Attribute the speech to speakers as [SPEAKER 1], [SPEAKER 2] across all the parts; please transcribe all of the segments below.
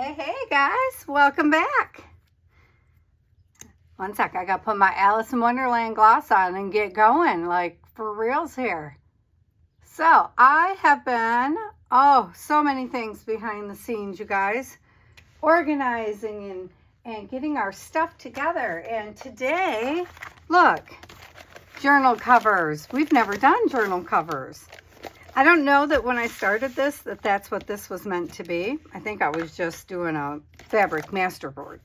[SPEAKER 1] Hey guys, welcome back. One sec, I gotta put my Alice in Wonderland gloss on and get going, like for reals here. So I have been, so many things behind the scenes, you guys. Organizing and getting our stuff together. And today, look, journal covers. We've never done journal covers. I don't know that when I started this, that's what this was meant to be. I think I was just doing a fabric masterboard.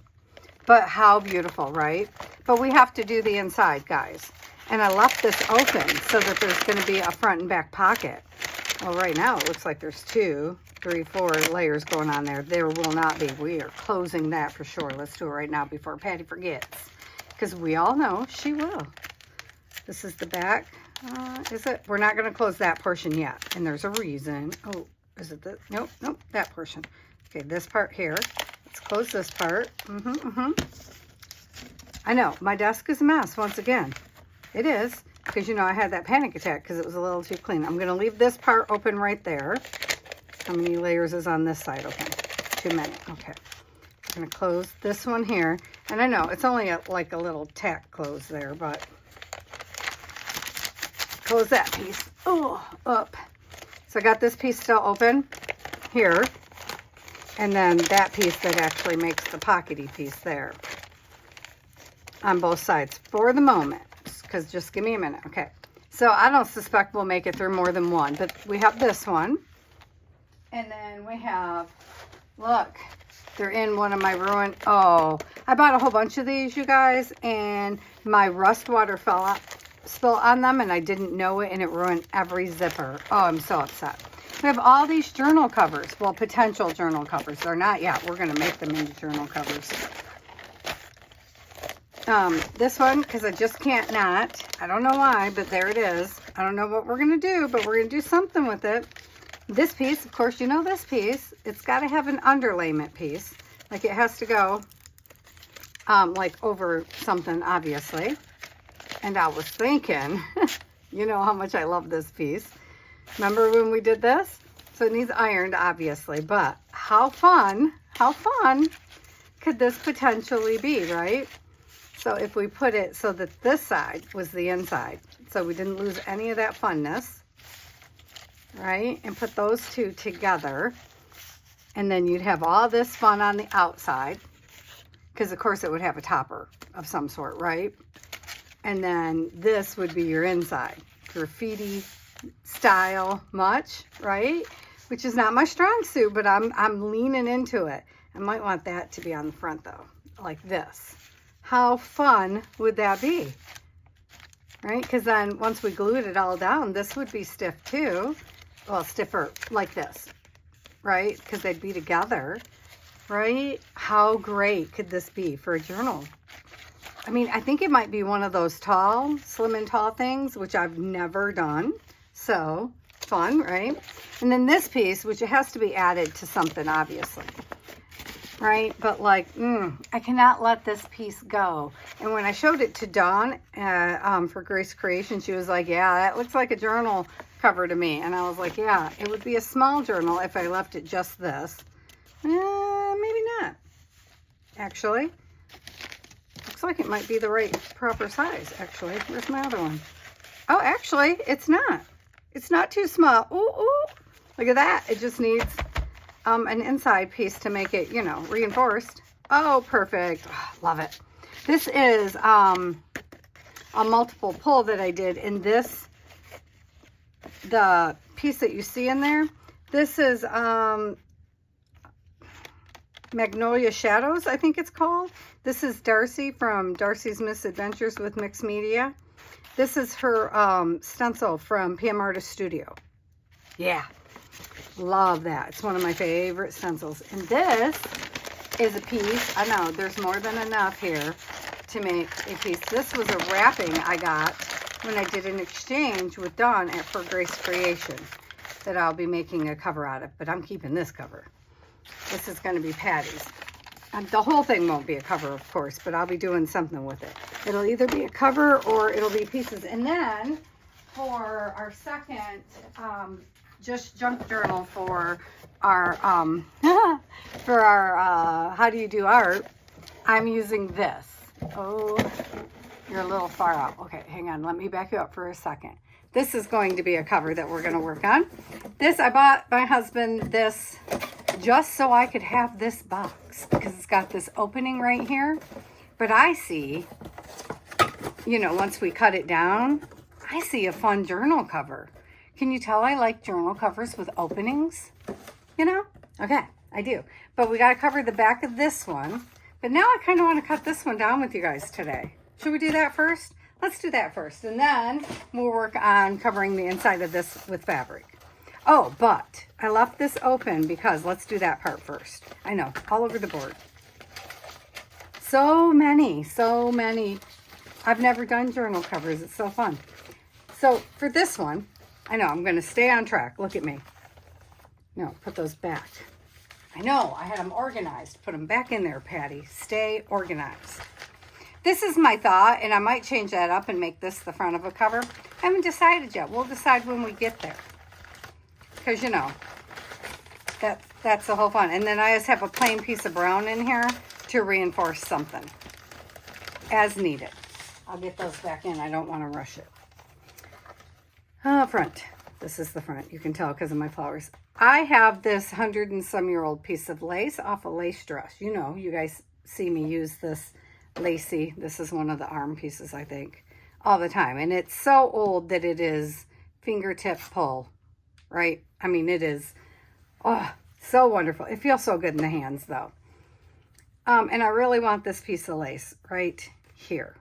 [SPEAKER 1] But how beautiful, right? But we have to do the inside, guys. And I left this open so that there's going to be a front and back pocket. Well, right now it looks like there's 2, 3, 4 layers going on there. There will not be. We are closing that for sure. Let's do it right now before Patty forgets. Because we all know she will. This is the back. Is it? We're not going to close that portion yet. And there's a reason. Oh, is it this? Nope, that portion. Okay, this part here. Let's close this part. I know, my desk is a mess once again. It is, because you know I had that panic attack because it was a little too clean. I'm going to leave this part open right there. How many layers is on this side open? Too many. Okay. I'm going to close this one here. And I know it's only like a little tack close there, but close that piece. Oh, up. So I got this piece still open here. And then that piece that actually makes the pockety piece there. On both sides for the moment. Because just give me a minute. Okay. So I don't suspect we'll make it through more than one. But we have this one. And then we have, look, they're in one of my ruined, I bought a whole bunch of these, you guys. And my rust water spill on them. And I didn't know it. And it ruined every zipper. Oh, I'm so upset. We have all these journal covers. Well, potential journal covers. They're not yet. We're going to make them into journal covers. This one, because I just can't not. I don't know why, but there it is. I don't know what we're going to do, but we're going to do something with it. This piece, of course, you know this piece. It's got to have an underlayment piece. Like it has to go, like over something, obviously. And I was thinking, you know how much I love this piece. Remember when we did this? So it needs ironed, obviously. But how fun could this potentially be, right? So if we put it so that this side was the inside, so we didn't lose any of that funness, right? And put those two together, and then you'd have all this fun on the outside, because of course it would have a topper of some sort, right? And then this would be your inside, graffiti style much, right? Which is not my strong suit, but I'm leaning into it. I might want that to be on the front though, like this. How fun would that be? Right? Because then once we glued it all down, this would be stiff too. Well, stiffer like this, right? Because they'd be together, right? How great could this be for a journal? I mean, I think it might be one of those tall, slim and tall things, which I've never done. So fun, right? And then this piece, which it has to be added to something, obviously. Right? But like, I cannot let this piece go. And when I showed it to Dawn for Grace Creation, she was like, yeah, that looks like a journal cover to me. And I was like, yeah, it would be a small journal if I left it just this. Maybe not. Actually, looks like it might be the right proper size, actually. Where's my other one? Oh, actually, it's not. It's not too small. Ooh, look at that. It just needs an inside piece to make it, you know, reinforced. Oh, perfect. Oh, love it. This is a multiple pull that I did in this, the piece that you see in there. This is Magnolia Shadows, I think it's called. This is Darcy from Darcy's Misadventures with Mixed Media. This is her stencil from PM Artist Studio. Yeah. Love that. It's one of my favorite stencils. And this is a piece. I know there's more than enough here to make a piece. This was a wrapping I got when I did an exchange with Dawn for Grace Creation that I'll be making a cover out of. But I'm keeping this cover. This is going to be Patty's. The whole thing won't be a cover, of course, but I'll be doing something with it. It'll either be a cover or it'll be pieces. And then for our second just junk journal for our for our how do you do art, I'm using this. Oh, you're a little far out. Okay, hang on. Let me back you up for a second. This is going to be a cover that we're going to work on. This, I bought my husband this just so I could have this box because it's got this opening right here. But I see, you know, once we cut it down, I see a fun journal cover. Can you tell I like journal covers with openings? You know? Okay, I do. But we got to cover the back of this one. But now I kind of want to cut this one down with you guys today. Should we do that first? Let's do that first. And then we'll work on covering the inside of this with fabric. Oh, but I left this open because let's do that part first. I know, all over the board. So many. I've never done journal covers. It's so fun. So for this one, I know I'm going to stay on track. Look at me. No, put those back. I know, I had them organized. Put them back in there, Patty. Stay organized. This is my thought, and I might change that up and make this the front of a cover. I haven't decided yet. We'll decide when we get there. Because, you know, that's the whole fun. And then I just have a plain piece of brown in here to reinforce something as needed. I'll get those back in. I don't want to rush it. Front. This is the front. You can tell because of my flowers. I have this 100-and-some-year-old piece of lace off a lace dress. You know, you guys see me use this lacy. This is one of the arm pieces, I think, all the time. And it's so old that it is fingertip pull, right? I mean, it is, oh, so wonderful. It feels so good in the hands, though. And I really want this piece of lace right here,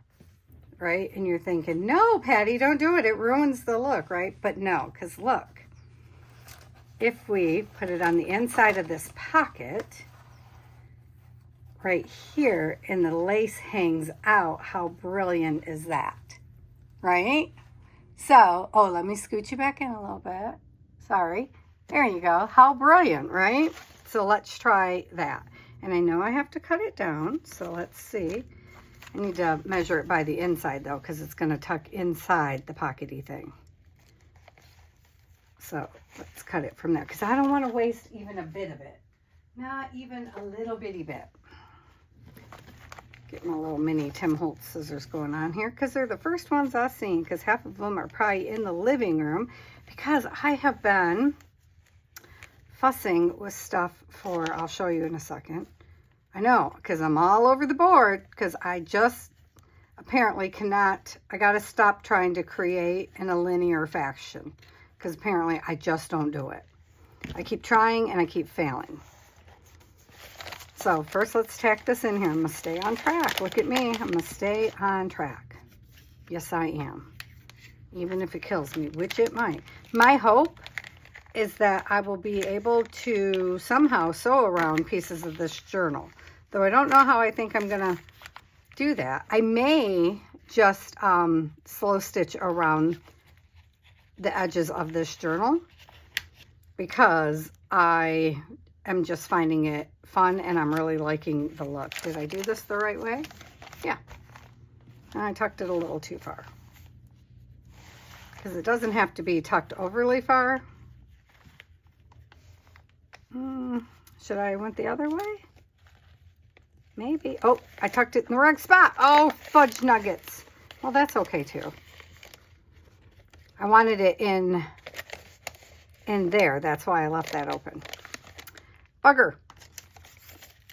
[SPEAKER 1] right? And you're thinking, no, Patty, don't do it. It ruins the look, right? But no, because look, if we put it on the inside of this pocket, right here, and the lace hangs out, how brilliant is that, right? So, oh, let me scoot you back in a little bit. Sorry. There you go. How brilliant, right? So let's try that. And I know I have to cut it down, so let's see. I need to measure it by the inside, though, because it's going to tuck inside the pockety thing. So let's cut it from there, because I don't want to waste even a bit of it. Not even a little bitty bit. Get my little mini Tim Holtz scissors going on here, because they're the first ones I've seen, because half of them are probably in the living room, because I have been fussing with stuff for, I'll show you in a second. I know, because I'm all over the board, because I just apparently cannot, I got to stop trying to create in a linear fashion, because apparently I just don't do it. I keep trying and I keep failing. So first let's tack this in here. I'm going to stay on track. Look at me. I'm going to stay on track. Yes, I am. Even if it kills me, which it might. My hope is that I will be able to somehow sew around pieces of this journal. Though I don't know how I think I'm going to do that. I may just slow stitch around the edges of this journal, because I am just finding it fun and I'm really liking the look. Did I do this the right way? Yeah. I tucked it a little too far, because it doesn't have to be tucked overly far. Should I went the other way? Maybe. Oh, I tucked it in the wrong spot. Oh, fudge nuggets. Well, that's okay too. I wanted it in there. That's why I left that open. Bugger.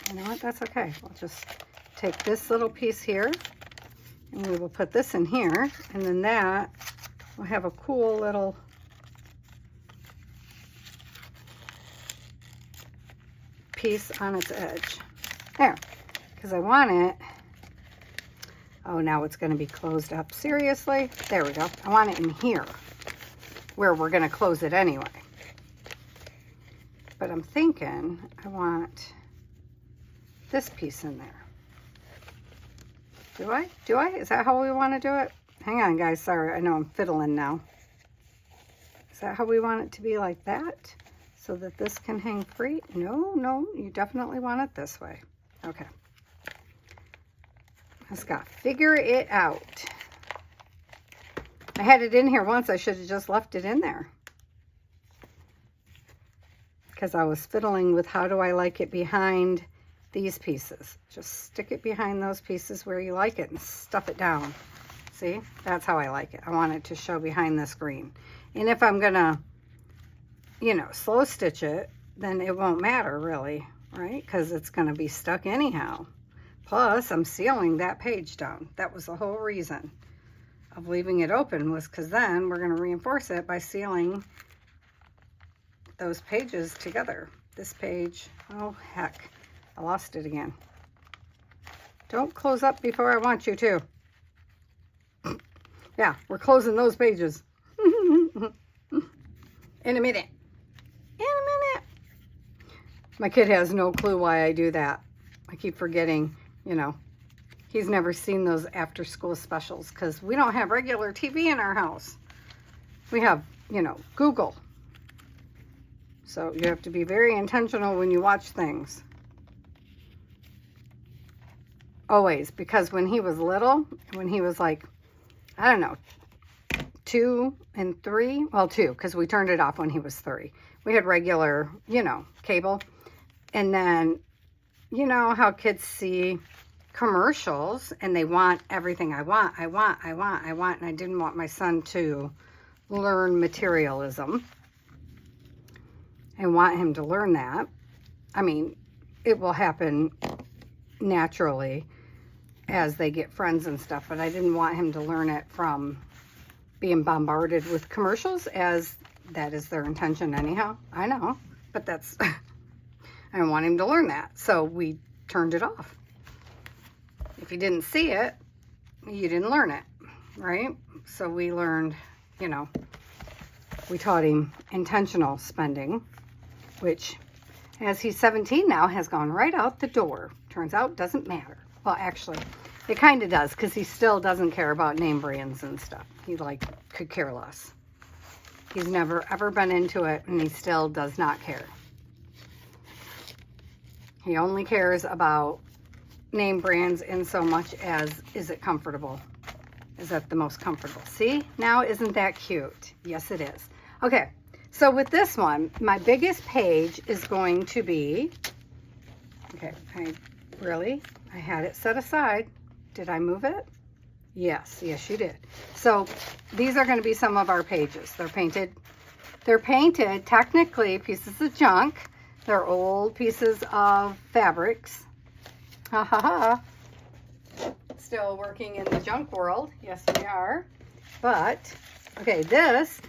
[SPEAKER 1] You know what? That's okay. We'll just take this little piece here, and we will put this in here, and then that will have a cool little piece on its edge. There. Because I want it. Oh, now it's going to be closed up. Seriously? There we go. I want it in here, where we're going to close it anyway. But I'm thinking I want this piece in there. Do I? Do I? Is that how we want to do it? Hang on, guys. Sorry. I know I'm fiddling now. Is that how we want it to be, like that? So that this can hang free? No, no. You definitely want it this way. Okay. Just got to figure it out. I had it in here once. I should have just left it in there, because I was fiddling with how do I like it behind these pieces. Just stick it behind those pieces where you like it and stuff it down. See, that's how I like it. I want it to show behind this green. And if I'm gonna, you know, slow stitch it, then it won't matter really, right? Because it's gonna be stuck anyhow. Plus, I'm sealing that page down. That was the whole reason of leaving it open, was because then we're gonna reinforce it by sealing those pages together. This page, oh heck, I lost it again. Don't close up before I want you to. Yeah, we're closing those pages. In a minute. In a minute. My kid has no clue why I do that. I keep forgetting, you know, he's never seen those after school specials because we don't have regular TV in our house. We have, you know, Google. So you have to be very intentional when you watch things. Always, because when he was little, when he was like, I don't know, 2 and 3, well 2, because we turned it off when he was 3. We had regular, you know, cable. And then, you know how kids see commercials and they want everything. I want. And I didn't want my son to learn materialism. I want him to learn that. I mean, it will happen naturally as they get friends and stuff, but I didn't want him to learn it from being bombarded with commercials, as that is their intention anyhow. I know, but that's, I don't want him to learn that. So we turned it off. If you didn't see it, you didn't learn it, right? So we learned, you know, we taught him intentional spending, which, as he's 17 now, has gone right out the door. Turns out doesn't matter. Well, actually, it kind of does, because he still doesn't care about name brands and stuff. He, like, could care less. He's never, ever been into it, and he still does not care. He only cares about name brands in so much as, is it comfortable? Is that the most comfortable? See? Now, isn't that cute? Yes, it is. Okay, so with this one, my biggest page is going to be, okay, I had it set aside. Did I move it? Yes, you did. So these are going to be some of our pages. They're painted. They're painted, technically, pieces of junk. They're old pieces of fabrics. Ha ha ha. Still working in the junk world. Yes, we are. But, okay, this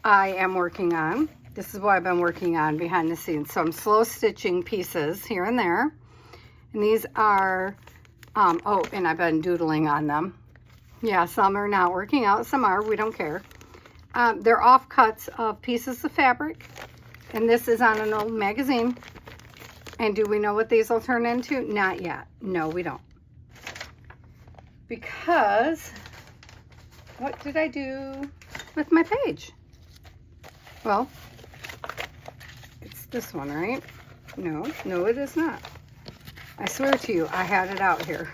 [SPEAKER 1] I am working on. This is what I've been working on behind the scenes. So I'm slow stitching pieces here and there. And these are, oh, and I've been doodling on them. Yeah, some are not working out, some are, we don't care. They're offcuts of pieces of fabric. And this is on an old magazine. And do we know what these will turn into? Not yet. No, we don't. Because, what did I do with my page? Well, it's this one, right? No, it is not. I swear to you, I had it out here.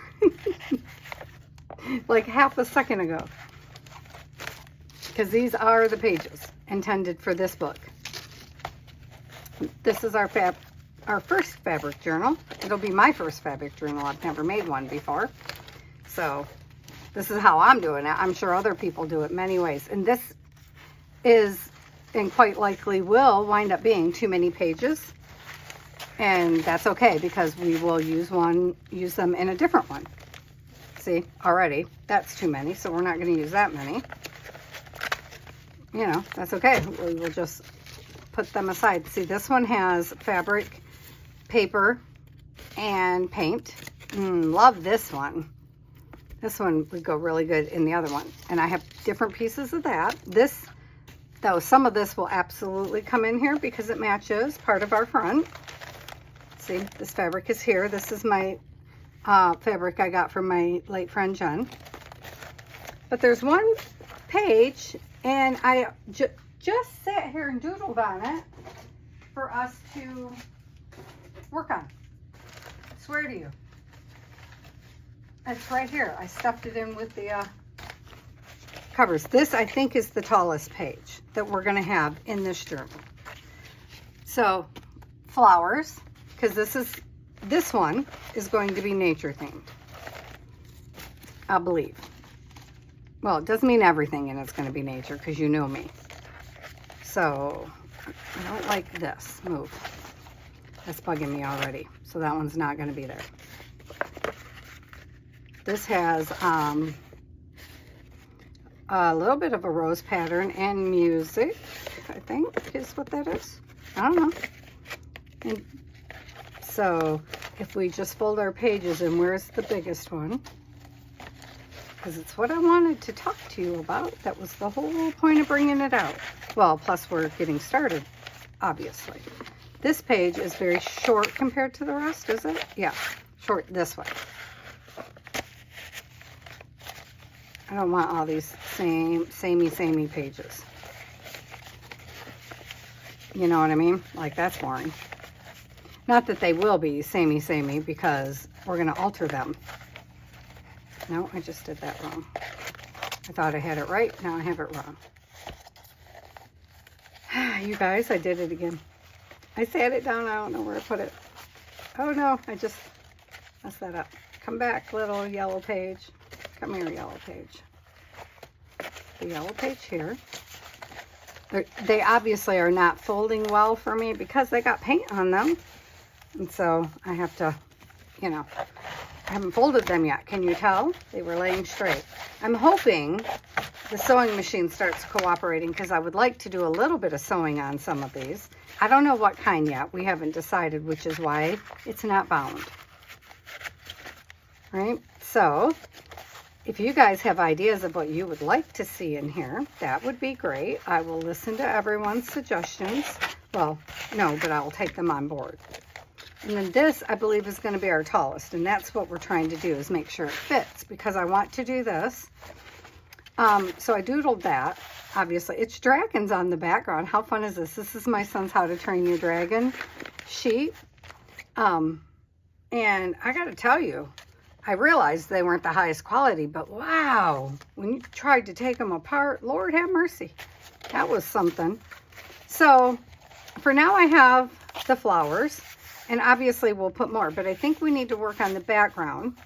[SPEAKER 1] Like half a second ago. Because these are the pages intended for this book. This is our first fabric journal. It'll be my first fabric journal. I've never made one before. So this is how I'm doing it. I'm sure other people do it many ways. And this is, and quite likely will, wind up being too many pages. And that's okay, because we will use them in a different one. See, already, that's too many, so we're not going to use that many. You know, that's okay. We will just put them aside. See, this one has fabric, paper, and paint. Love this one. This one would go really good in the other one. And I have different pieces of that. This, though, some of this will absolutely come in here because it matches part of our front. See, this fabric is here. This is my fabric I got from my late friend Jen. But there's one page, and I just sat here and doodled on it for us to work on. I swear to you. It's right here. I stuffed it in with the covers. This, I think, is the tallest page that we're going to have in this journal. So flowers, because this one is going to be nature themed, I believe. Well, it doesn't mean everything in it's going to be nature, because you know me. So I don't like this. Move. That's bugging me already. So that one's not going to be there. This has a little bit of a rose pattern and music, I think is what that is. I don't know. And so if we just fold our pages, and where's the biggest one? Because it's what I wanted to talk to you about. That was the whole point of bringing it out. Well, plus we're getting started, obviously. This page is very short compared to the rest, is it? Yeah, short this way. I don't want all these samey pages. You know what I mean? Like, that's boring. Not that they will be samey, because we're going to alter them. No, I just did that wrong. I thought I had it right. Now I have it wrong. You guys, I did it again. I sat it down. I don't know where I put it. Oh, no. I just messed that up. Come back, little yellow page. Come here, yellow page. The yellow page here. They obviously are not folding well for me because they got paint on them. And so I have to, you know, I haven't folded them yet. Can you tell? They were laying straight. I'm hoping the sewing machine starts cooperating, because I would like to do a little bit of sewing on some of these. I don't know what kind yet. We haven't decided, which is why it's not bound. Right? So if you guys have ideas of what you would like to see in here, that would be great. I will listen to everyone's suggestions. Well, no, but I will take them on board. And then this, I believe, is going to be our tallest. And that's what we're trying to do, is make sure it fits, because I want to do this. So I doodled that. Obviously, it's dragons on the background. How fun is this? This is my son's How to Train Your Dragon sheet. And I got to tell you, I realized they weren't the highest quality, but wow, when you tried to take them apart, Lord have mercy. That was something. So for now I have the flowers, and obviously we'll put more, but I think we need to work on the background.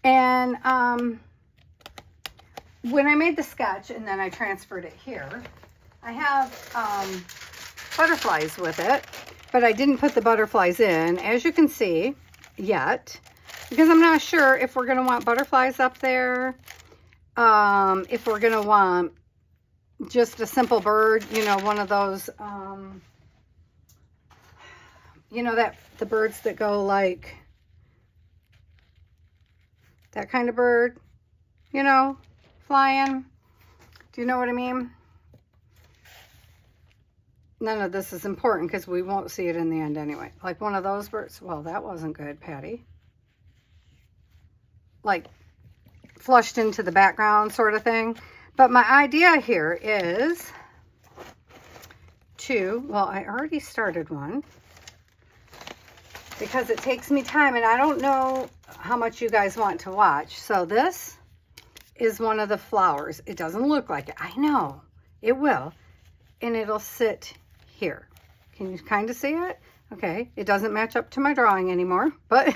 [SPEAKER 1] And when I made the sketch and then I transferred it here, I have butterflies with it, but I didn't put the butterflies in, as you can see, yet. Because I'm not sure if we're going to want butterflies up there, if we're going to want just a simple bird, you know, one of those, you know, the birds that go like, that kind of bird, you know, flying. Do you know what I mean? None of this is important because we won't see it in the end anyway. Like one of those birds. Well, that wasn't good, Patty. Like flushed into the background sort of thing. But my idea here is to, well, I already started one because it takes me time and I don't know how much you guys want to watch. So this is one of the flowers. It doesn't look like it. I know it will. And it'll sit here. Can you kind of see it? Okay. It doesn't match up to my drawing anymore, but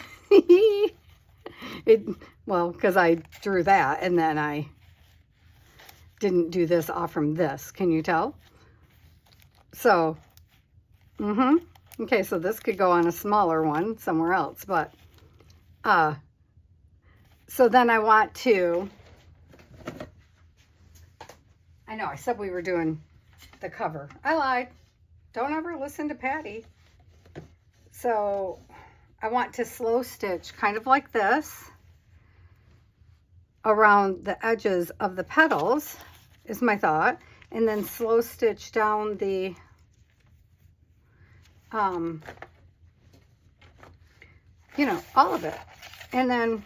[SPEAKER 1] well, because I drew that and then I didn't do this off from this. Can you tell? So, okay, so this could go on a smaller one somewhere else, but, so then I want to, I know I said we were doing the cover. I lied. Don't ever listen to Patty. So I want to slow stitch kind of like this around the edges of the petals is my thought, and then slow stitch down the you know, all of it. And then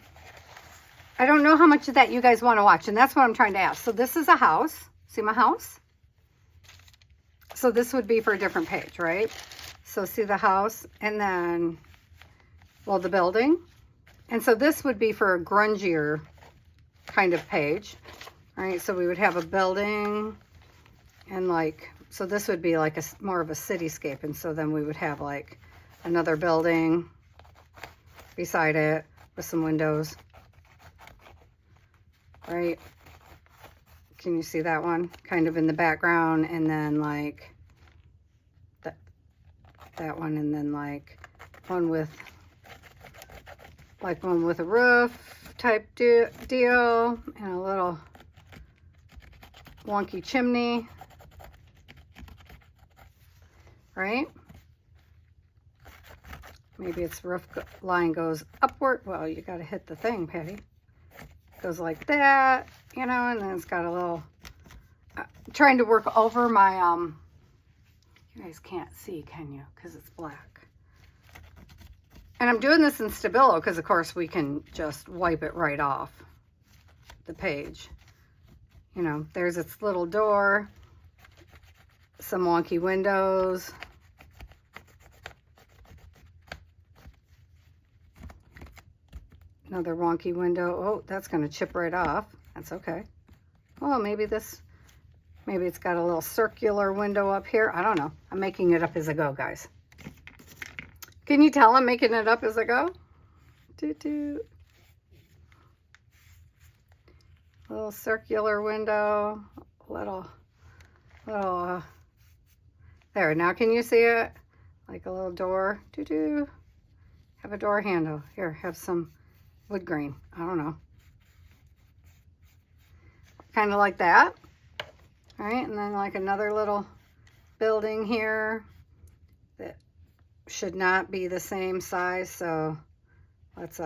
[SPEAKER 1] I don't know how much of that you guys want to watch, and that's what I'm trying to ask. So this is a house. See my house? So this would be for a different page, right? So see the house, and then, well, the building. And so this would be for a grungier kind of page. All right, so we would have a building and like So this would be like more of a cityscape. And so then we would have like another building beside it with some windows. Right? Can you see that one? Kind of in the background, and then like that one, and then like one with a roof type deal, and a little wonky chimney, right? Maybe its roof line goes upward. Well, you got to hit the thing, Patty. Goes like that, you know, and then it's got a little, trying to work over my, you guys can't see, can you? Because it's black. And I'm doing this in Stabilo because, of course, we can just wipe it right off the page. You know, there's its little door, some wonky windows. Another wonky window. Oh, that's going to chip right off. That's okay. Well, maybe it's got a little circular window up here. I don't know. I'm making it up as I go, guys. Can you tell I'm making it up as I go? Toot. Little circular window. Little, there. Now can you see it? Like a little door. Toot. Have a door handle. Here, have some wood grain. I don't know. Kind of like that. All right, and then like another little building here that should not be the same size. So let's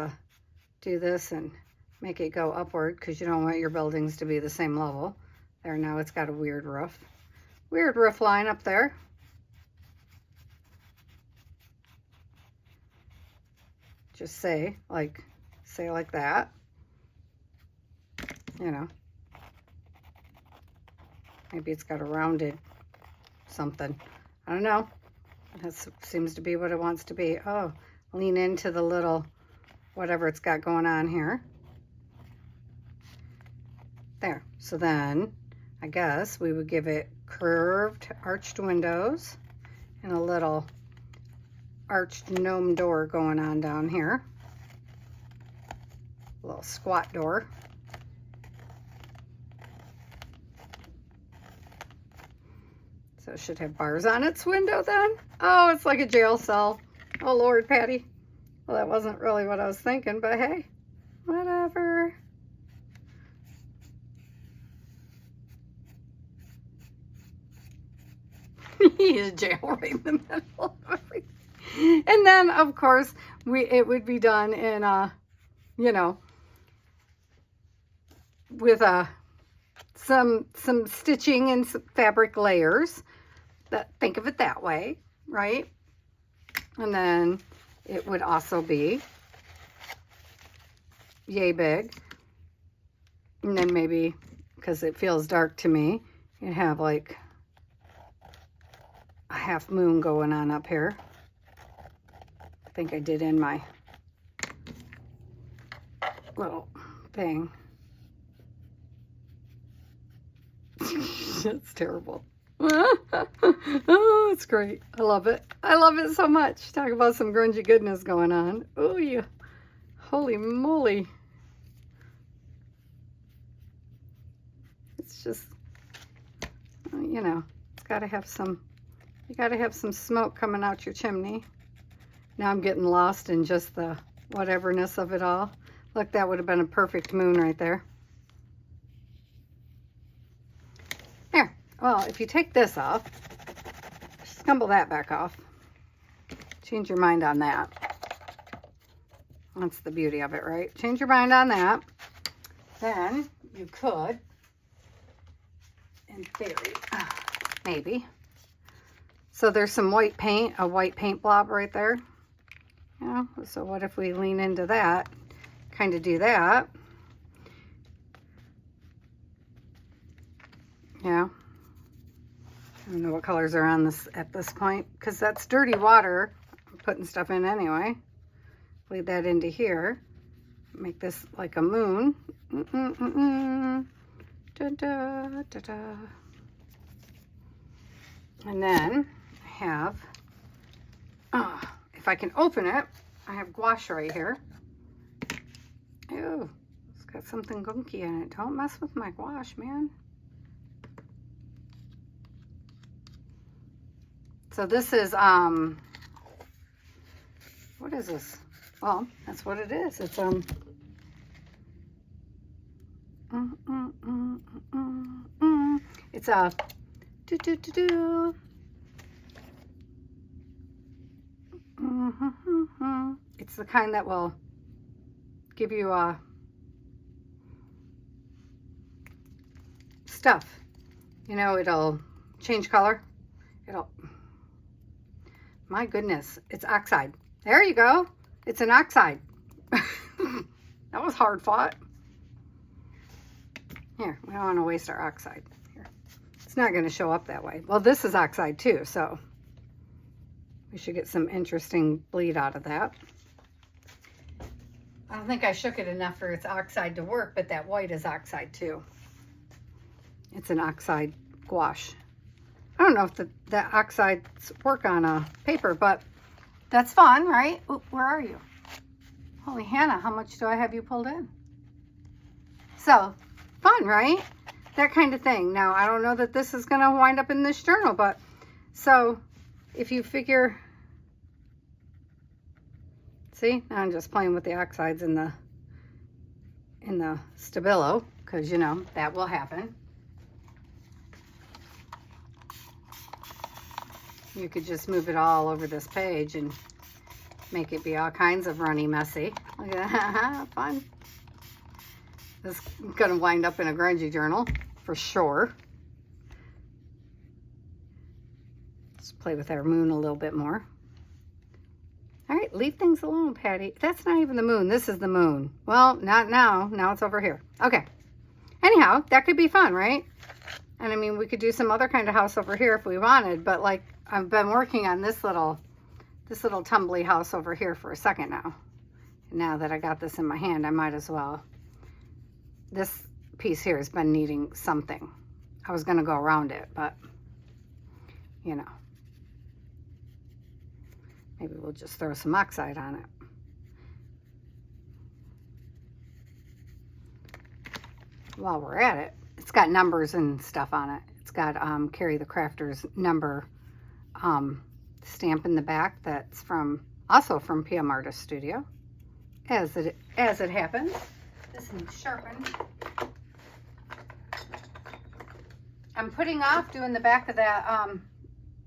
[SPEAKER 1] do this and make it go upward, because you don't want your buildings to be the same level. There, now it's got a weird roof. Weird roof line up there. Just say like that, you know. Maybe it's got a rounded something. I don't know. That seems to be what it wants to be. Oh, lean into the little whatever it's got going on here. There. So then I guess we would give it curved arched windows and a little arched gnome door going on down here. A little squat door. So it should have bars on its window then. Oh, it's like a jail cell. Oh, Lord, Patty. Well, that wasn't really what I was thinking, but hey, whatever. He's jail right in the middle of everything. And then, of course, it would be done in you know, with some stitching and some fabric layers. Think of it that way, right? And then it would also be yay big. And then maybe, because it feels dark to me, you have like a half moon going on up here. I think I did in my little thing. It's terrible. Oh, it's great. I love it. I love it so much. Talk about some grungy goodness going on. Oh, yeah. Holy moly. It's just, you know, it's got to have some, you got to have some smoke coming out your chimney. Now I'm getting lost in just the whateverness of it all. Look, that would have been a perfect moon right there. There. Well, if you take this off, scumble that back off. Change your mind on that. That's the beauty of it, right? Change your mind on that. Then you could, in theory, maybe. So there's some white paint, a white paint blob right there. Yeah, so what if we lean into that, kind of do that. Yeah. I don't know what colors are on this at this point, because that's dirty water. I'm putting stuff in anyway. Lead that into here. Make this like a moon. Da, da, da, da. And then I have, if I can open it, I have gouache right here. Ew, it's got something gunky in it. Don't mess with my gouache, man. So this is, what is this? Well, that's what it is. It's, it's a, it's the kind that will give you stuff. You know, it'll change color. My goodness, it's oxide. There you go. It's an oxide. That was hard fought. Here, we don't want to waste our oxide. Here. It's not going to show up that way. Well, this is oxide too, so we should get some interesting bleed out of that. I don't think I shook it enough for its oxide to work, but that white is oxide too. It's an oxide gouache. I don't know if the oxides work on a paper, but that's fun, right? Oop, where are you? Holy Hannah, how much do I have you pulled in? So, fun, right? That kind of thing. Now, I don't know that this is going to wind up in this journal, but so if you figure, see, now I'm just playing with the oxides in the Stabilo, because, you know, that will happen. You could just move it all over this page and make it be all kinds of runny messy. Look at that, fun. This is gonna wind up in a grungy journal for sure. Let's play with our moon a little bit more. All right, leave things alone, Patty. That's not even the moon, this is the moon. Well, not now, now it's over here. Okay, anyhow, that could be fun, right? And I mean, we could do some other kind of house over here if we wanted, but like, I've been working on this little tumbly house over here for a second now. And now that I got this in my hand, I might as well. This piece here has been needing something. I was gonna go around it, but you know, maybe we'll just throw some oxide on it. While we're at it, it's got numbers and stuff on it. It's got Carrie the Crafter's number stamp in the back. That's also from PM Artist Studio. As it happens, this needs sharpened. I'm putting off doing the back of that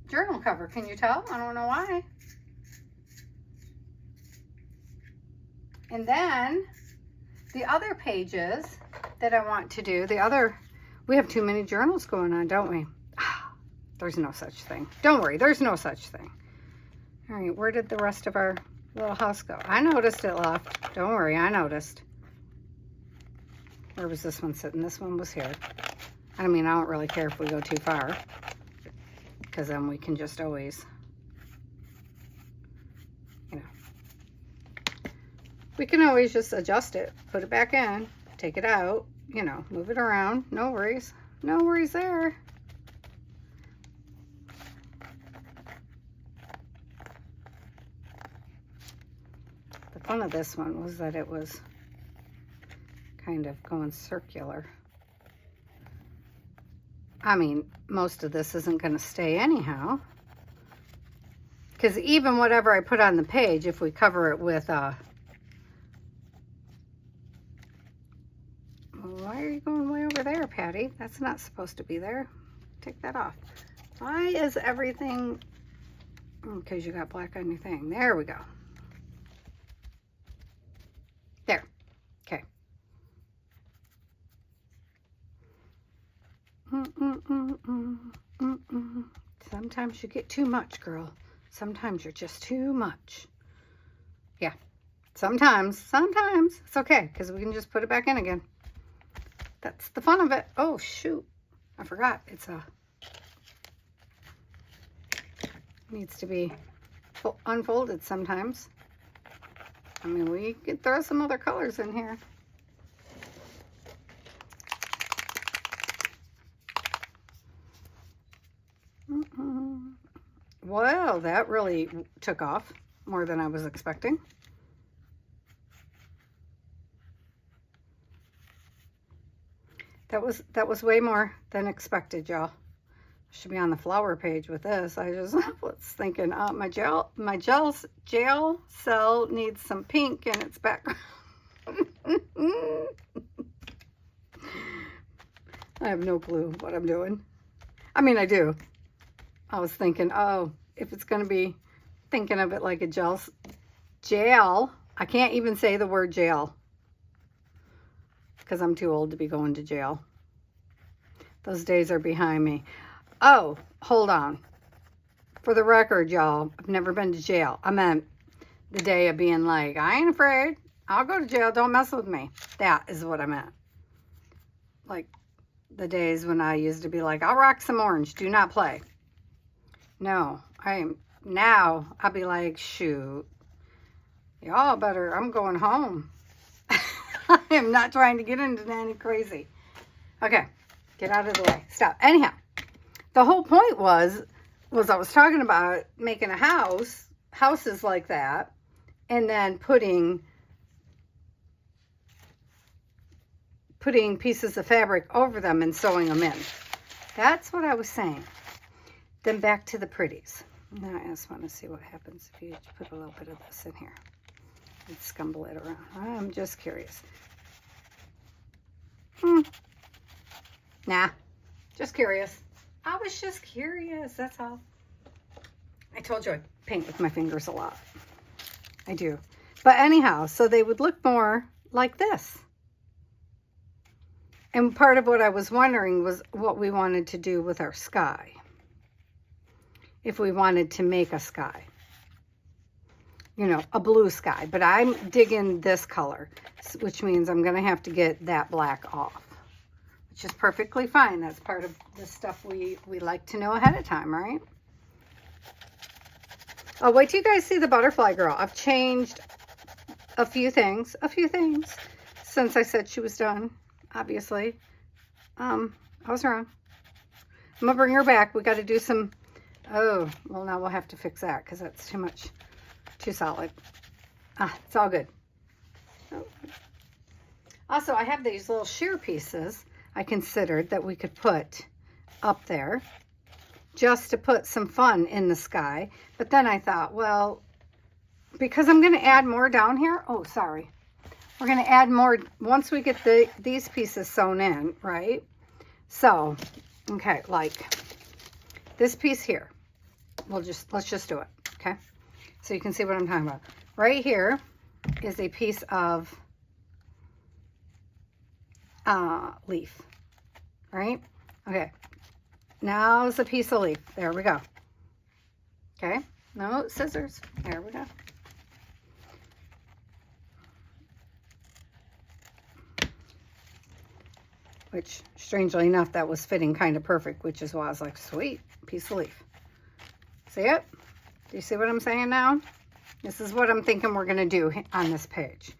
[SPEAKER 1] journal cover. Can you tell? I don't know why. And then the other pages that I want to do, we have too many journals going on, don't we? There's no such thing. Don't worry, there's no such thing. All right, where did the rest of our little house go? I noticed it left. Don't worry, I noticed. Where was this one sitting? This one was here. I mean, I don't really care if we go too far, because then we can just always, you know, we can always just adjust it, put it back in, take it out, you know, move it around. No worries. No worries there. The fun of this one was that it was kind of going circular. I mean, most of this isn't going to stay anyhow. Because even whatever I put on the page, if we cover it with why are you going way over there, Patty? That's not supposed to be there. Take that off. Why is everything... Because you got black on your thing. There we go. There. Okay. Sometimes you get too much, girl. Sometimes you're just too much. Yeah. Sometimes. It's okay, because we can just put it back in again. That's the fun of it. Oh, shoot. I forgot. Needs to be unfolded sometimes. I mean, we could throw some other colors in here. Well, that really took off more than I was expecting. That was way more than expected, y'all. Should be on the flower page with this. I just was thinking, my gel cell needs some pink in its background. I have no clue what I'm doing. I mean, I do. I was thinking, oh, if it's going to be thinking of it like a gel. I can't even say the word jail because I'm too old to be going to jail. Those days are behind me. Oh, hold on. For the record, y'all, I've never been to jail. I meant the day of being like, I ain't afraid. I'll go to jail. Don't mess with me. That is what I meant. Like the days when I used to be like, I'll rock some orange. Do not play. No, now I'll be like, shoot. Y'all better, I'm going home. I am not trying to get into any crazy. Okay, get out of the way. Stop. Anyhow, the whole point was I was talking about making a houses like that, and then putting pieces of fabric over them and sewing them in. That's what I was saying. Then back to the pretties. Now I just want to see what happens if you put a little bit of this in here and scumble it around. I'm just curious. Nah, just curious. I was just curious, that's all. I told you I paint with my fingers a lot. I do. But anyhow, so they would look more like this. And part of what I was wondering was what we wanted to do with our sky. If we wanted to make a sky. You know, a blue sky. But I'm digging this color, which means I'm going to have to get that black off. Which is perfectly fine. That's part of the stuff we like to know ahead of time, right? Oh, wait till you guys see the butterfly girl. I've changed a few things since I said she was done, obviously. I was wrong. I'm going to bring her back. We got to do some... Oh, well, now we'll have to fix that because that's too solid. It's all good. Oh. Also, I have these little sheer pieces I considered that we could put up there just to put some fun in the sky. But then I thought, well, because I'm going to add more down here. Oh, sorry. We're going to add more once we get these pieces sewn in, right? So, okay, like this piece here. Let's just do it, okay? So you can see what I'm talking about. Right here is a piece of leaf, right? Okay, now it's a piece of leaf. There we go. Okay, no scissors. There we go. Which, strangely enough, that was fitting kind of perfect, which is why I was like, sweet, piece of leaf. See it? Do you see what I'm saying now? This is what I'm thinking we're going to do on this page.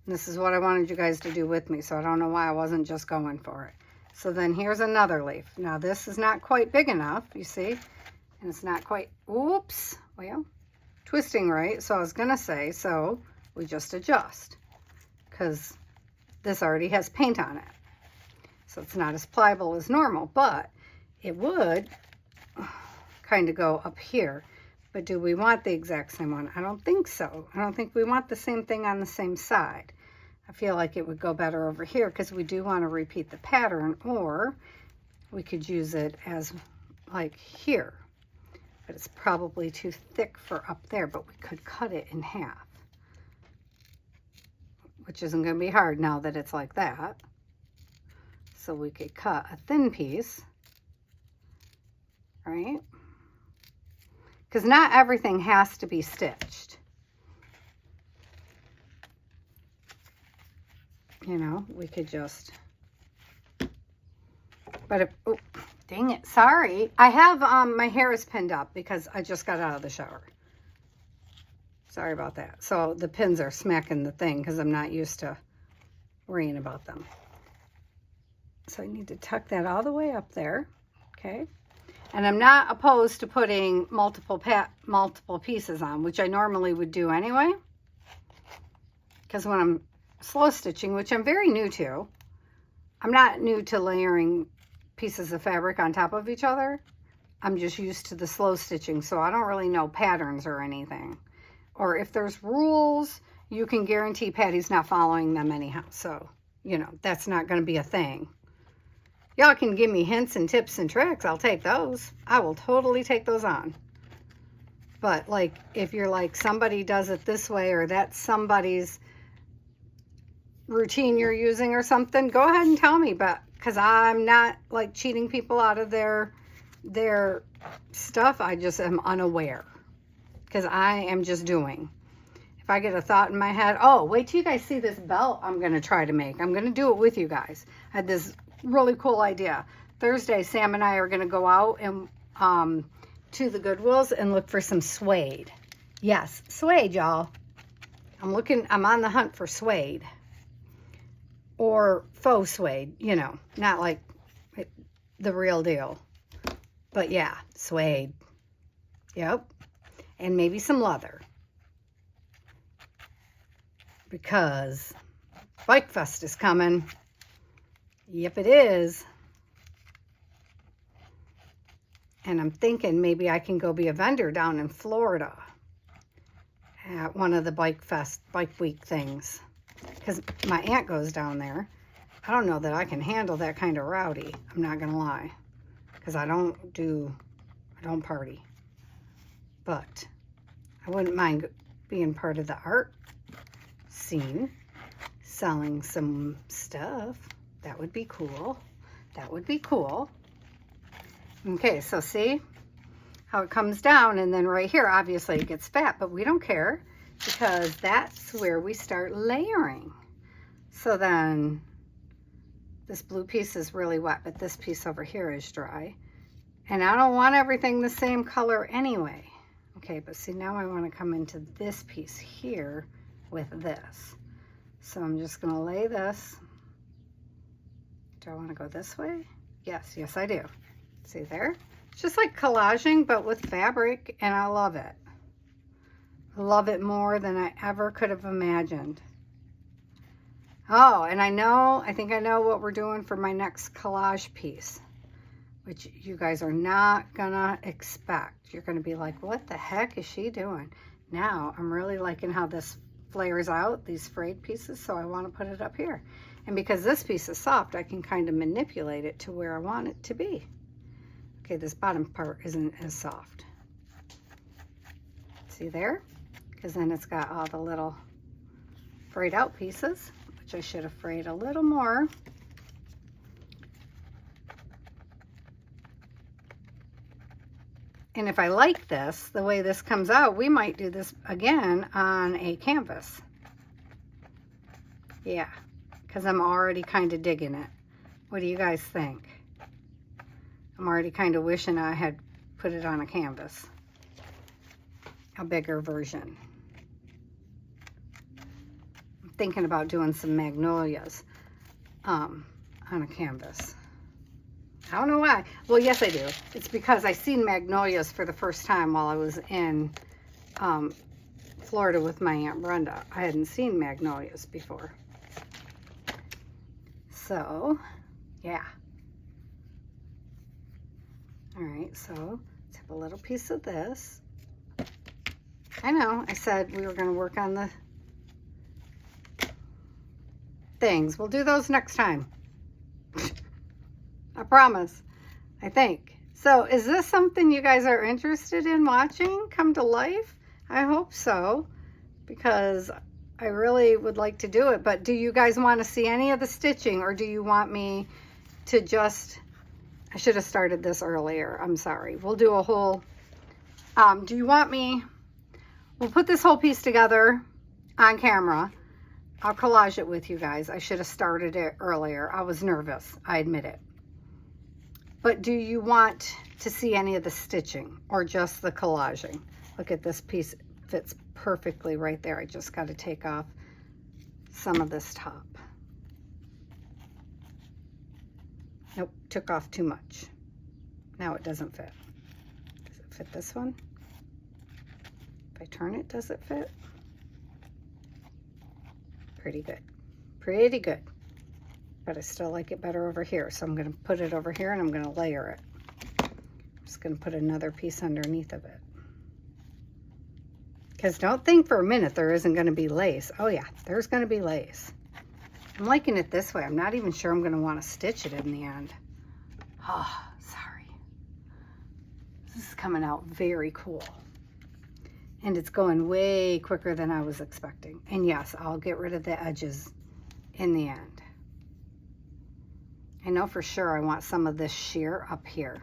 [SPEAKER 1] And this is what I wanted you guys to do with me, so I don't know why I wasn't just going for it. So then here's another leaf. Now this is not quite big enough, you see? And it's not quite, oops, well, twisting right. So I was going to say, so we just adjust. Because this already has paint on it. So it's not as pliable as normal, but it would kind of go up here. But do we want the exact same one? I don't think so. I don't think we want the same thing on the same side. I feel like it would go better over here because we do want to repeat the pattern, or we could use it as like here. But it's probably too thick for up there, but we could cut it in half, which isn't going to be hard now that it's like that. So we could cut a thin piece, right? Because not everything has to be stitched. You know, we could just, but if, oh, dang it, sorry. I have, my hair is pinned up because I just got out of the shower. Sorry about that. So the pins are smacking the thing because I'm not used to worrying about them. So I need to tuck that all the way up there, okay? And I'm not opposed to putting multiple pieces on, which I normally would do anyway. Because when I'm slow stitching, which I'm very new to, I'm not new to layering pieces of fabric on top of each other. I'm just used to the slow stitching, so I don't really know patterns or anything. Or if there's rules, you can guarantee Patty's not following them anyhow. So, you know, that's not going to be a thing. Y'all can give me hints and tips and tricks. I'll take those. I will totally take those on. But like, if you're like, somebody does it this way, or that's somebody's routine you're using or something, go ahead and tell me. But because I'm not like cheating people out of their stuff, I just am unaware. Because I am just doing. If I get a thought in my head, oh, wait till you guys see this belt I'm going to try to make. I'm going to do it with you guys. I had this really cool idea. Thursday, Sam and I are going to go out and to the Goodwills and look for some suede. Yes, suede, y'all. I'm on the hunt for suede. Or faux suede, you know, not like the real deal. But yeah, suede. Yep. And maybe some leather. Because Bike Fest is coming. Yep, it is. And I'm thinking maybe I can go be a vendor down in Florida at one of the Bike Week things. Because my aunt goes down there. I don't know that I can handle that kind of rowdy. I'm not going to lie. Because I don't party. But I wouldn't mind being part of the art scene. Selling some stuff. That would be cool. That would be cool. Okay, so see how it comes down, and then right here, obviously it gets fat, but we don't care because that's where we start layering. So then this blue piece is really wet, but this piece over here is dry. And I don't want everything the same color anyway. Okay, but see, now I want to come into this piece here with this. So I'm just going to lay this. Do I want to go this way? Yes, yes I do. See there? It's just like collaging, but with fabric, and I love it. I love it more than I ever could have imagined. Oh, and I think I know what we're doing for my next collage piece, which you guys are not gonna expect. You're gonna be like, what the heck is she doing? Now, I'm really liking how this flares out, these frayed pieces, so I want to put it up here. And because this piece is soft, I can kind of manipulate it to where I want it to be. Okay, this bottom part isn't as soft. See there? Because then it's got all the little frayed out pieces, which I should have frayed a little more. And if I like this, the way this comes out, we might do this again on a canvas. Yeah, because I'm already kind of digging it. What do you guys think? I'm already kind of wishing I had put it on a canvas. A bigger version. I'm thinking about doing some magnolias on a canvas. I don't know why. Well, yes, I do. It's because I seen magnolias for the first time while I was in Florida with my Aunt Brenda. I hadn't seen magnolias before. So, yeah. All right, so let's have a little piece of this. I know, I said we were going to work on the things. We'll do those next time. I promise, I think. So is this something you guys are interested in watching come to life? I hope so, because I really would like to do it. But do you guys want to see any of the stitching, or do you want me to just, I should have started this earlier. I'm sorry. We'll do a whole, do you want me, we'll put this whole piece together on camera. I'll collage it with you guys. I should have started it earlier. I was nervous. I admit it. But do you want to see any of the stitching or just the collaging? Look at this piece. It fits perfectly right there. I just got to take off some of this top. Nope, took off too much. Now it doesn't fit. Does it fit this one? If I turn it, does it fit? Pretty good. Pretty good. But I still like it better over here. So I'm going to put it over here and I'm going to layer it. I'm just going to put another piece underneath of it. Because don't think for a minute there isn't going to be lace. Oh yeah, there's going to be lace. I'm liking it this way. I'm not even sure I'm going to want to stitch it in the end. Oh, sorry. This is coming out very cool. And it's going way quicker than I was expecting. And yes, I'll get rid of the edges in the end. I know for sure I want some of this sheer up here.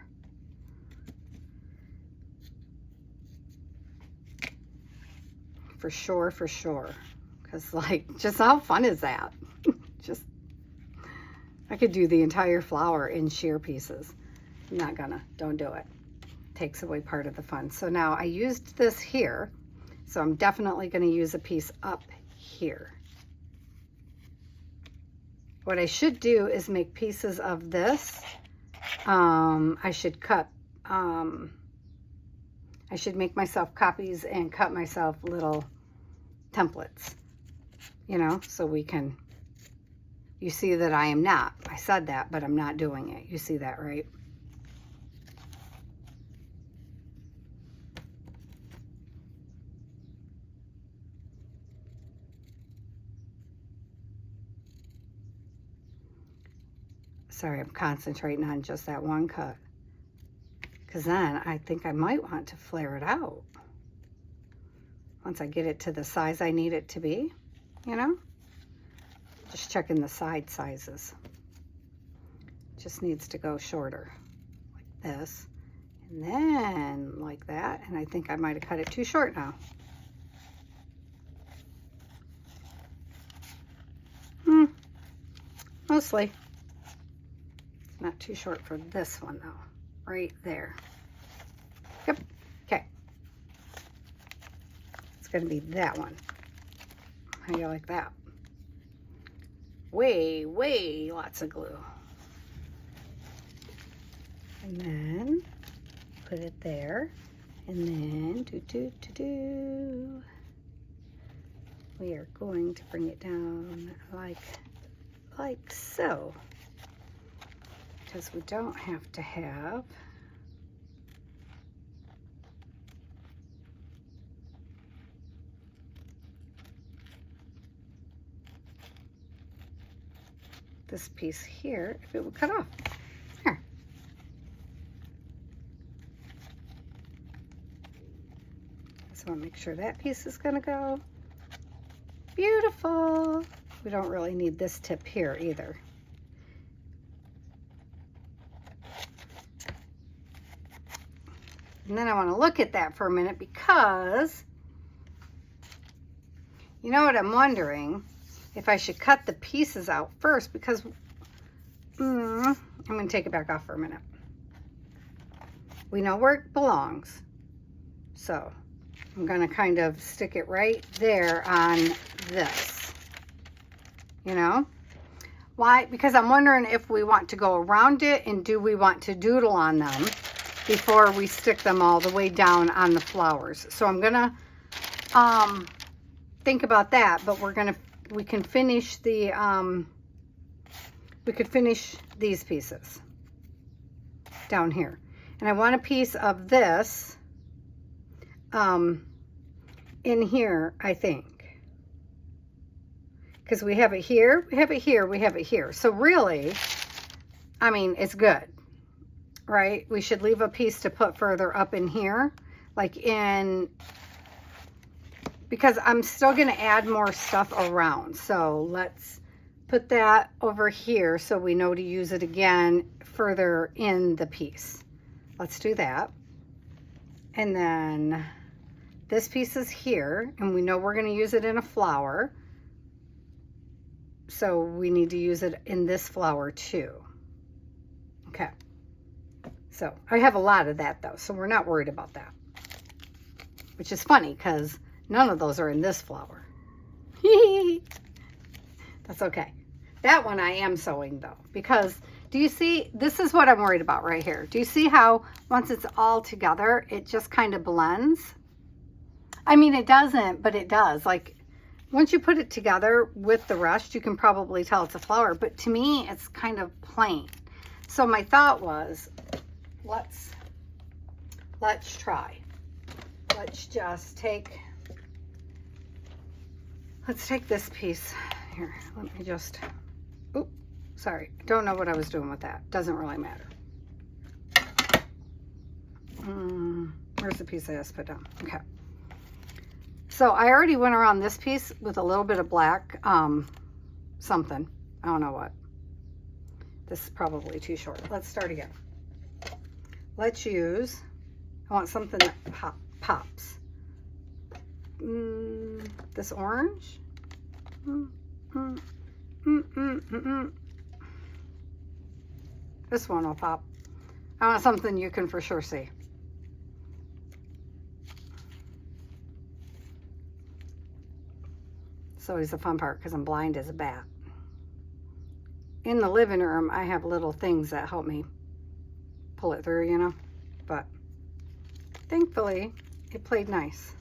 [SPEAKER 1] For sure, for sure. Because like, just how fun is that? Just, I could do the entire flower in sheer pieces. I'm not gonna, don't do it. Takes away part of the fun. So now I used this here, so I'm definitely going to use a piece up here. What I should do is make pieces of this. I should cut, I should make myself copies and cut myself little templates, you know, so we can, you see that I am not, I said that, but I'm not doing it. You see that, right? Sorry, I'm concentrating on just that one cut. Because then I think I might want to flare it out. Once I get it to the size I need it to be, you know? Just checking the side sizes. Just needs to go shorter, like this. And then like that. And I think I might have cut it too short now. Mostly. Not too short for this one though. Right there. Yep. Okay. It's going to be that one. How do you like that? Way, way lots of glue. And then put it there. And then we are going to bring it down like so. Because we don't have to have this piece here if it would cut off. Here. So I'll make sure that piece is going to go. Beautiful. We don't really need this tip here either. And then I want to look at that for a minute because, you know what I'm wondering? If I should cut the pieces out first because, I'm going to take it back off for a minute. We know where it belongs. So I'm going to kind of stick it right there on this, you know? Why? Because I'm wondering if we want to go around it and do we want to doodle on them before we stick them all the way down on the flowers. So I'm gonna think about that, but we can finish the we could finish these pieces down here. And I want a piece of this in here, I think. Because we have it here, we have it here, we have it here. So really, I mean, it's good. Right? We should leave a piece to put further up in here, like in, because I'm still going to add more stuff around. So let's put that over here so we know to use it again further in the piece. Let's do that. And then this piece is here, and we know we're going to use it in a flower. So we need to use it in this flower too. Okay. So I have a lot of that though, so we're not worried about that. Which is funny because none of those are in this flower. That's okay. That one I am sewing though, because Do you see, this is what I'm worried about right here. Do you see how once it's all together, it just kind of blends? I mean, it doesn't, but it does. Like, once you put it together with the rest, you can probably tell it's a flower, but to me, it's kind of plain. So my thought was, let's try. Let's just take, let's take this piece here. Let me just, oop, sorry. Don't know what I was doing with that. Doesn't really matter. Where's the piece I just put down? Okay. So I already went around this piece with a little bit of black, something. I don't know what. This is probably too short. Let's start again. Let's use, I want something that pops. This orange. This one will pop. I want something you can for sure see. It's always the fun part because I'm blind as a bat. In the living room, I have little things that help me pull it through, you know, but thankfully it played nice.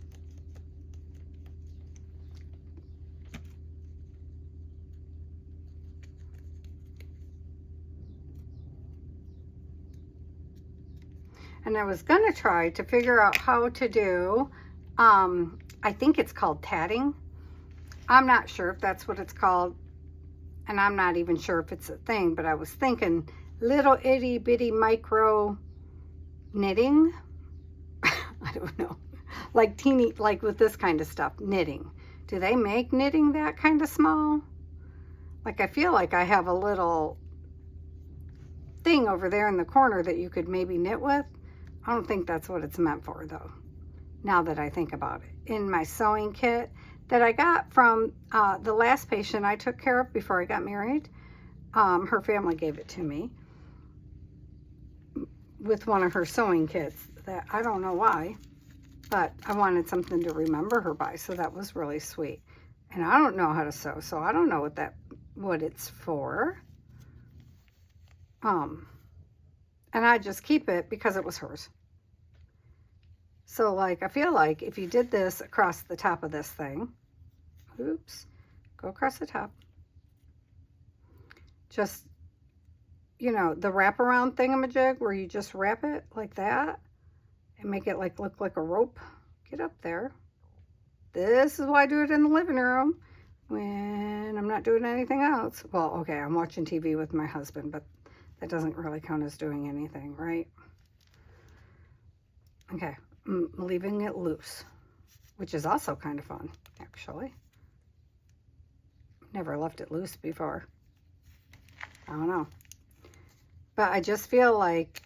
[SPEAKER 1] And I was gonna try to figure out how to do, I think it's called tatting. I'm not sure if that's what it's called, and I'm not even sure if it's a thing, but I was thinking little itty bitty micro knitting. I don't know, like teeny, like with this kind of stuff, knitting. Do they make knitting that kind of small? Like, I feel like I have a little thing over there in the corner that you could maybe knit with. I don't think that's what it's meant for though, now that I think about it. In my sewing kit that I got from the last patient I took care of before I got married, her family gave it to me with one of her sewing kits that I don't know why, but I wanted something to remember her by, so that was really sweet. And I don't know how to sew, so I don't know what it's for. And I just keep it because it was hers. So like, I feel like if you did this across the top of this thing, oops, go across the top. Just, you know, the wraparound thingamajig where you just wrap it like that and make it like look like a rope. Get up there. This is why I do it in the living room when I'm not doing anything else. Well, okay, I'm watching TV with my husband, but that doesn't really count as doing anything, right? Okay, I'm leaving it loose, which is also kind of fun, actually. Never left it loose before. I don't know. But I just feel like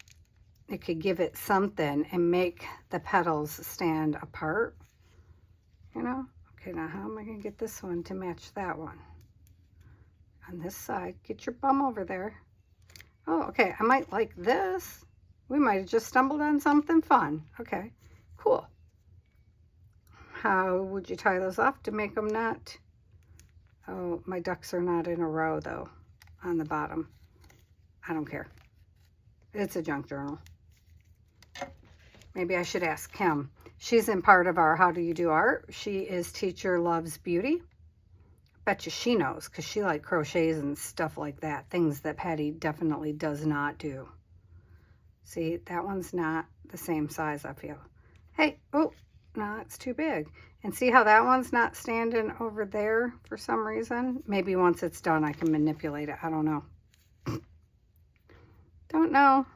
[SPEAKER 1] it could give it something and make the petals stand apart, you know? Okay, now how am I going to get this one to match that one? On this side, get your bum over there. Oh, okay, I might like this. We might have just stumbled on something fun. Okay, cool. How would you tie those off to make them not... Oh, my ducks are not in a row, though, on the bottom. I don't care. It's a junk journal. Maybe I should ask Kim. She's in part of our How Do You Do Art. She is Teacher Loves Beauty. Bet you she knows, because she like crochets and stuff like that. Things that Patty definitely does not do. See, that one's not the same size, I feel. Hey, oh, no, it's too big. And see how that one's not standing over there for some reason? Maybe once it's done, I can manipulate it. I don't know. Don't know.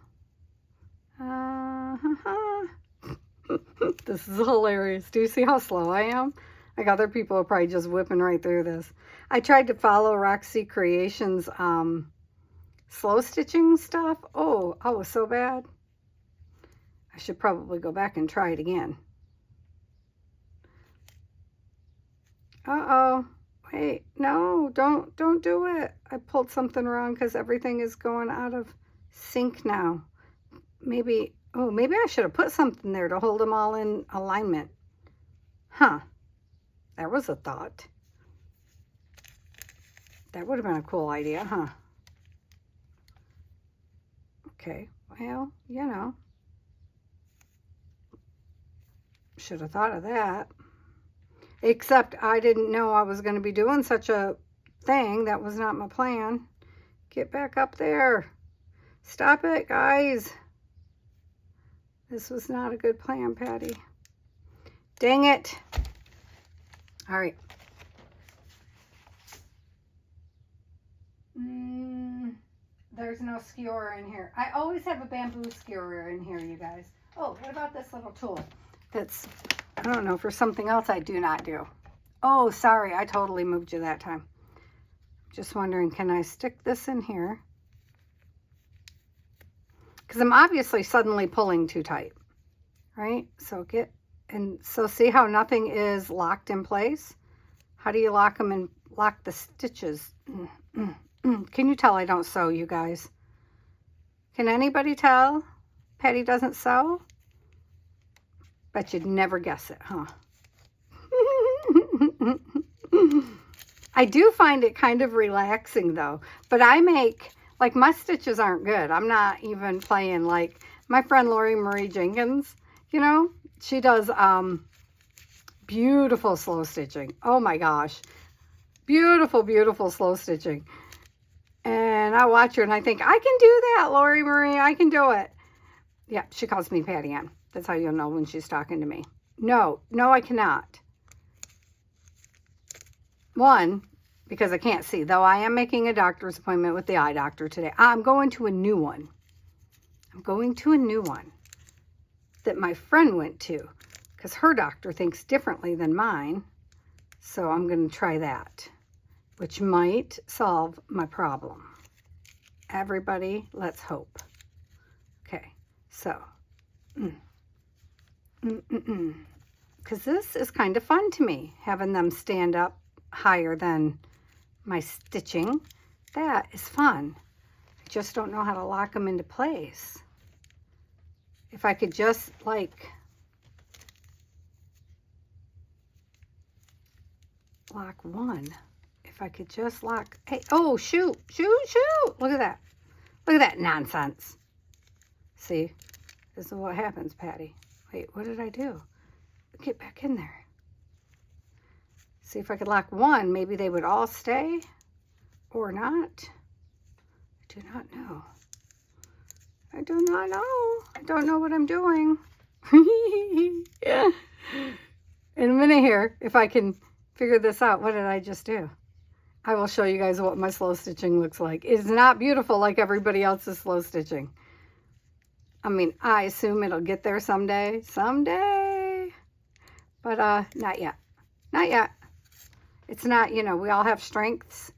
[SPEAKER 1] This is hilarious. Do you see how slow I am? Like, other people are probably just whipping right through this. I tried to follow Roxy Creations slow stitching stuff. Oh, I was so bad. I should probably go back and try it again. Uh-oh. Wait, no, don't do it. I pulled something wrong because everything is going out of sync now. Maybe, oh, maybe I should have put something there to hold them all in alignment. Huh. There was a thought. That would have been a cool idea, huh? Okay, well, you know. Should have thought of that. Except I didn't know I was going to be doing such a thing. That was not my plan. Get back up there. Stop it, guys. This was not a good plan, Patty. Dang it. All right. There's no skewer in here. I always have a bamboo skewer in here, you guys. Oh, what about this little tool? That's, I don't know, for something else I do not do. Oh, sorry, I totally moved you that time. Just wondering, can I stick this in here? Because I'm obviously suddenly pulling too tight, right? So so see how nothing is locked in place? How do you lock them and lock the stitches? Can you tell I don't sew, you guys? Can anybody tell Patty doesn't sew? Bet you'd never guess it, huh? I do find it kind of relaxing though, but I make, like, my stitches aren't good. I'm not even playing. Like my friend Lori Marie Jenkins, you know, she does beautiful slow stitching. Oh my gosh. Beautiful, beautiful slow stitching. And I watch her and I think, I can do that, Lori Marie, I can do it. Yeah, she calls me Patty Ann. That's how you'll know when she's talking to me. No, I cannot. One, because I can't see, though I am making a doctor's appointment with the eye doctor today. I'm going to a new one. I'm going to a new one that my friend went to because her doctor thinks differently than mine. So I'm going to try that, which might solve my problem. Everybody, let's hope. Okay, so, because this is kind of fun to me, having them stand up higher than my stitching. That is fun. I just don't know how to lock them into place. If I could just, like, lock one. If I could just lock, hey, oh, shoot. Look at that. Look at that nonsense. See, this is what happens, Patty. Wait, what did I do? Get back in there. See if I could lock one, maybe they would all stay or not. I do not know. I do not know. I don't know what I'm doing. Yeah. In a minute here, if I can figure this out, what did I just do? I will show you guys what my slow stitching looks like. It's not beautiful like everybody else's slow stitching. I mean, I assume it'll get there someday. Someday. But not yet. Not yet. It's not, you know, we all have strengths.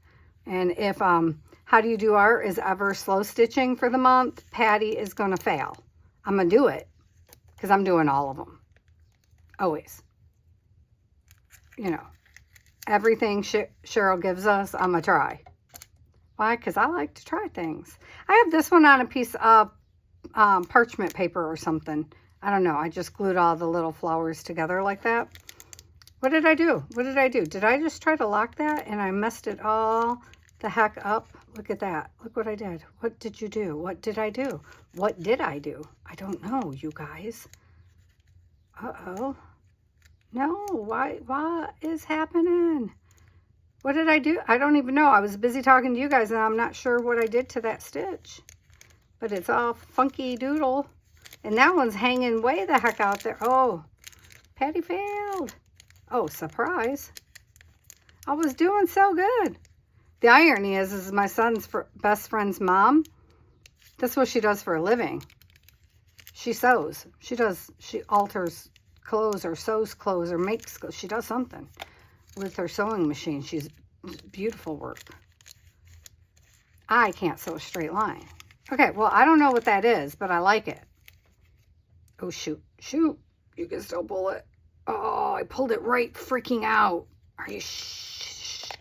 [SPEAKER 1] And if How Do You Do Art is ever slow stitching for the month, Patty is going to fail. I'm going to do it because I'm doing all of them. Always. You know, everything Cheryl gives us, I'm going to try. Why? Because I like to try things. I have this one on a piece of parchment paper or something. I don't know. I just glued all the little flowers together like that. What did I do? What did I do? Did I just try to lock that and I messed it all the heck up? Look at that. Look what I did. What did you do? What did I do? What did I do? I don't know, you guys. Uh-oh. No, why? What is happening? What did I do? I don't even know. I was busy talking to you guys and I'm not sure what I did to that stitch. But it's all funky doodle. And that one's hanging way the heck out there. Oh, Patty failed. Oh, surprise. I was doing so good. The irony is my son's best friend's mom, that's what she does for a living. She sews. She alters clothes or sews clothes or makes clothes. She does something with her sewing machine. She's beautiful work. I can't sew a straight line. Okay, well, I don't know what that is, but I like it. Oh, shoot. Shoot. You can still pull it. Oh, I pulled it right freaking out. Are you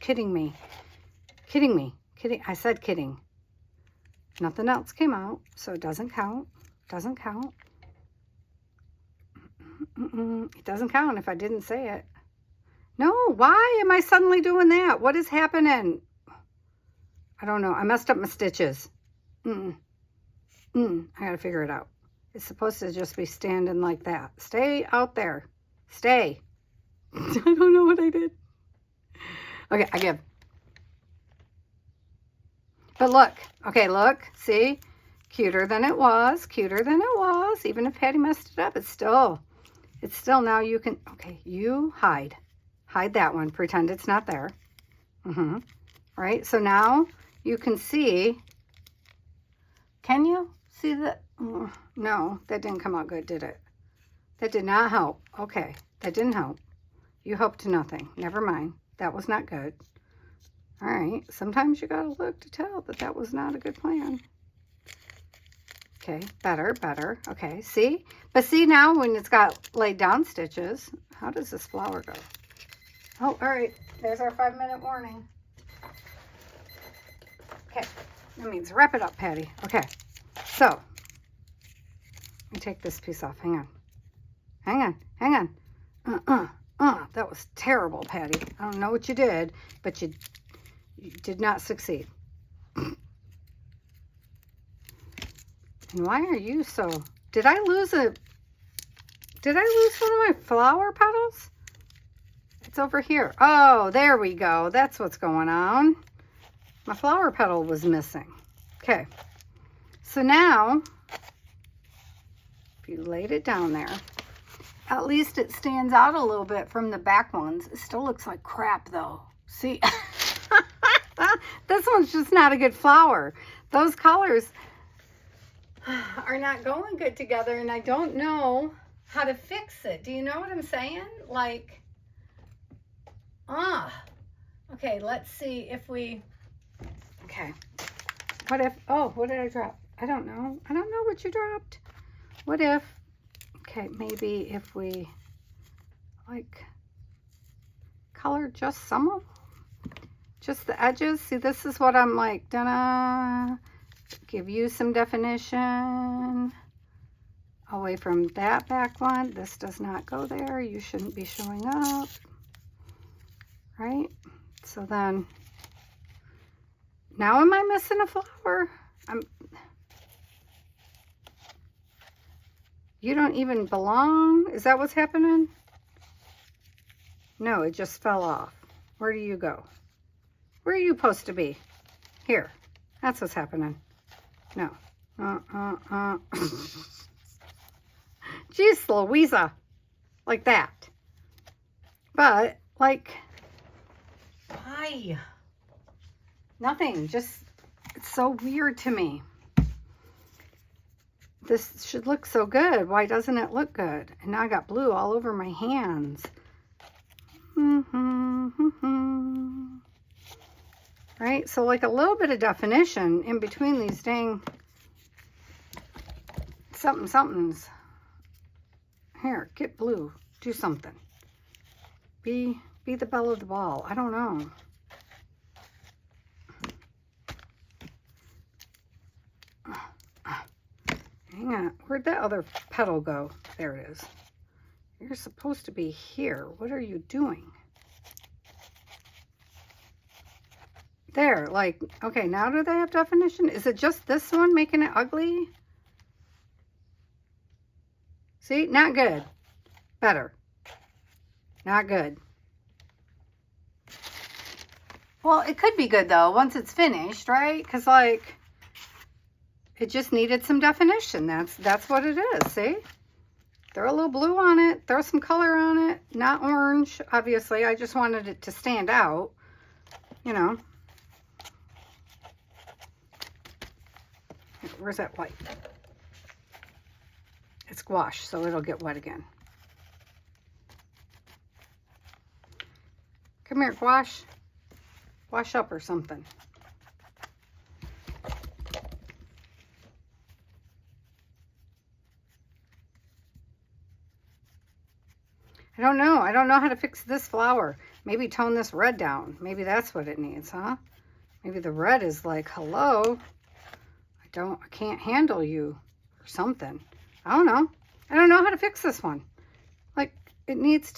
[SPEAKER 1] kidding me? Kidding me. Kidding. I said kidding. Nothing else came out, so it doesn't count. Doesn't count. It doesn't count if I didn't say it. No, why am I suddenly doing that? What is happening? I don't know. I messed up my stitches. I gotta figure it out. It's supposed to just be standing like that. Stay out there. Stay. I don't know what I did. Okay, I give. But look. Okay, look. See? Cuter than it was. Cuter than it was. Even if Patty messed it up, it's still now you can, okay, you hide. Hide that one. Pretend it's not there. Right? So now you can see, can you see the, no, that didn't come out good, did it? That did not help. Okay, that didn't help. You helped to nothing. Never mind. That was not good. All right, sometimes you gotta look to tell that that was not a good plan. Okay, better, better. Okay, see? But see now when it's got laid down stitches, how does this flower go? Oh, all right, there's our 5-minute warning. Okay, that means wrap it up, Patty. Okay, so let me take this piece off. Hang on. Hang on, hang on. That was terrible, Patty. I don't know what you did, but you did not succeed. And why are you so... Did I lose one of my flower petals? It's over here. Oh, there we go. That's what's going on. My flower petal was missing. Okay. So now, if you laid it down there, at least it stands out a little bit from the back ones. It still looks like crap though. See? This one's just not a good flower. Those colors are not going good together, and I don't know how to fix it. Do you know what I'm saying? Like, okay, let's see if we, okay. What if, oh, what did I drop? I don't know. I don't know what you dropped. What if, okay, maybe if we, like, color just some of them, just the edges. See, this is what I'm like, da-da. Give you some definition away from that back one. This does not go there. You shouldn't be showing up, right? So then, now am I missing a flower? You don't even belong? Is that what's happening? No, it just fell off. Where do you go? Where are you supposed to be? Here. That's what's happening. No. Jeez Louisa. Like that. But, like, why? Nothing. Just, it's so weird to me. This should look so good. Why doesn't it look good? And now I got blue all over my hands. Right? So like a little bit of definition in between these dang somethings. Here, get blue. Do something. Be the belle of the ball. I don't know. Hang on. Where'd that other petal go? There it is. You're supposed to be here. What are you doing? There, like, okay, now do they have definition? Is it just this one making it ugly? See, not good. Better. Not good. Well, it could be good, though, once it's finished, right? Because, like, it just needed some definition. That's what it is, see? Throw a little blue on it. Throw some color on it. Not orange, obviously. I just wanted it to stand out, you know. Where's that white? It's gouache, so it'll get wet again. Come here, gouache. Wash up or something. I don't know. I don't know how to fix this flower. Maybe tone this red down. Maybe that's what it needs, huh? Maybe the red is like, hello. I can't handle you or something. I don't know. I don't know how to fix this one. Like, it needs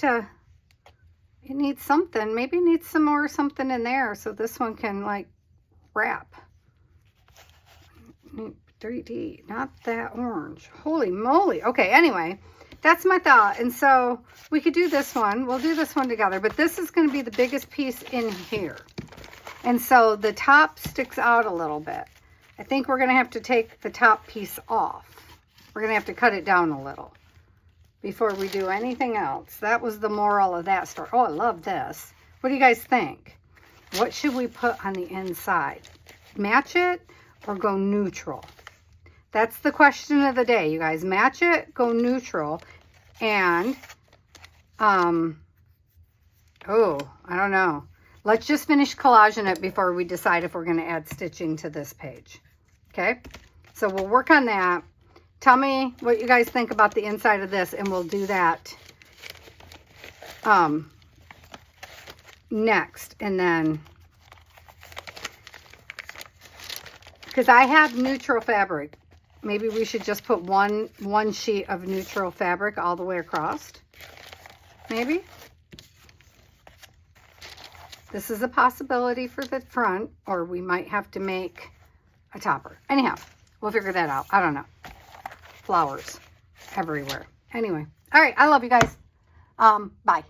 [SPEAKER 1] something. Maybe it needs some more something in there so this one can, like, wrap. 3D, not that orange. Holy moly. Okay, anyway, that's my thought. And so we could do this one. We'll do this one together, but this is going to be the biggest piece in here. And so the top sticks out a little bit. I think we're going to have to take the top piece off. We're going to have to cut it down a little before we do anything else. That was the moral of that story. Oh, I love this. What do you guys think? What should we put on the inside? Match it or go neutral? That's the question of the day, you guys. Match it, go neutral, and, oh, I don't know. Let's just finish collaging it before we decide if we're going to add stitching to this page. Okay? So we'll work on that. Tell me what you guys think about the inside of this, and we'll do that next. And then, because I have neutral fabric, maybe we should just put one sheet of neutral fabric all the way across. Maybe. This is a possibility for the front, or we might have to make a topper. Anyhow, we'll figure that out. I don't know. Flowers everywhere. Anyway. All right. I love you guys. Bye.